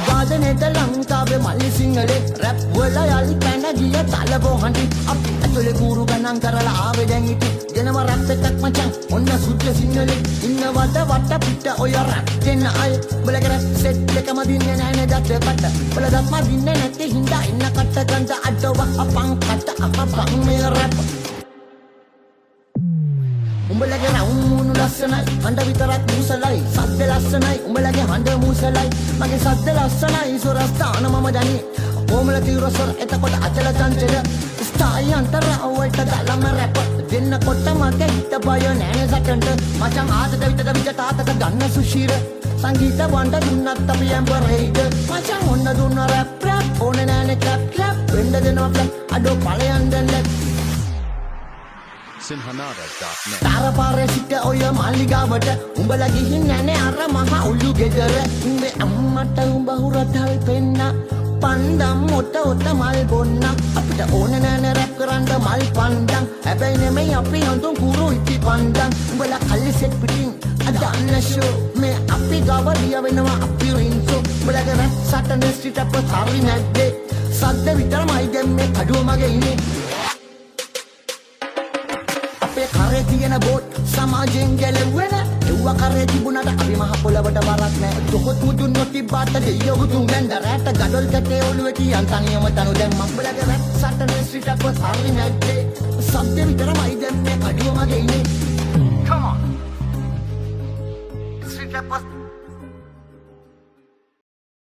වාදනේට ලංකාවේ මල්ලි සිංහලේ රැප් වල යලි පැන ගිය තලබෝ හඬි අපි ඇතුලේ කූරු ගණන් කරලා ආවේ දැන් ඉති දෙනව රැප් එකක් මචං ඔන්න සුද්ධ සිංහලේ ඉන්නවද වට පිට ඔය රැප් දෙන්න අය බලක රැප් සෙට් එකම දින්නේ නැහැ නේද දෙපට බල දත්ම දින්නේ නැති හින්දා ඉන්න කට ගඳ අඩව අපං කට අපං මේ රැප් උඹලගේ රවුමුණු ලස්සනයි හඬ විතරක් මුසලයි සද්ද ලස්සනයි උඹලගේ හඬ මුසලයි මගේ සද්ද ලස්සනයි සොරස්ථාන මම දනි කොමල තිරසොර එතකොට අචල චංචල ස්ථායි අන්තර අවුල්ට දාලම රැප් දෙන්න කොට මගේ හිත බය නෑනේ සටන්ට මචං ආතට විතර විතර තාතට ගන්න සුශීර සංගීත වණ්ඩ දුන්නත් අපි ඇම්බරේද මචං ඔන්න දුන්න රැප් රැප් ඕනේ නෑනේ ක්ලැප් ක්ලැප් වෙන්න දෙනවා ෆ්ලැප් අඩෝ පළයන් දැන් Sinhanada.net තාරපාරේ සිට ඔය මාලිගාවට උඹලා ගිහින් නැනේ අර මහා උළු ගෙදර උඹේ අම්මට උඹ හුරතල් පෙන්න පන්දම් ඔත මල් බොන්න අපිට ඕන නෑනේ රැප් කරන්න මල් පන්දම් හැබැයි නෙමෙයි අපි හඳුන් කුරු ඉති පන්දම් උඹලා කල්ලි සෙට් පිටින් අදන්න ෂෝ මේ අපි ගාව ලිය වෙනවා අපි රින්සෝ උඹලාගේ රැප් සටනේ ස්ට්‍රීට් අප් හරි නැද්දේ සද්ද විතරමයි දැන් මේ කඩුව මගේ ඉන්නේ කරේ තියෙන බෝට් සමාජයෙන් ගැලවෙන එව්ව කරේ තිබුණාට අපි මහ පොළවට වරක් නෑ තොකොත් මුදුන් නොතිබ්බාට දෙයියෝ තුන්ෙන් දරට ගඩොල් කැටේ ඔළුවේ තියන් තනියම තනු දැන් මම්බලගේ රැප් සටනේ ස්ට්‍රීට් අප් හරි නැද්දේ සද්ද විතරමයි දැන් මේ කඩුව මගේ ඉන්නේ come on ස්ට්‍රීට් අප්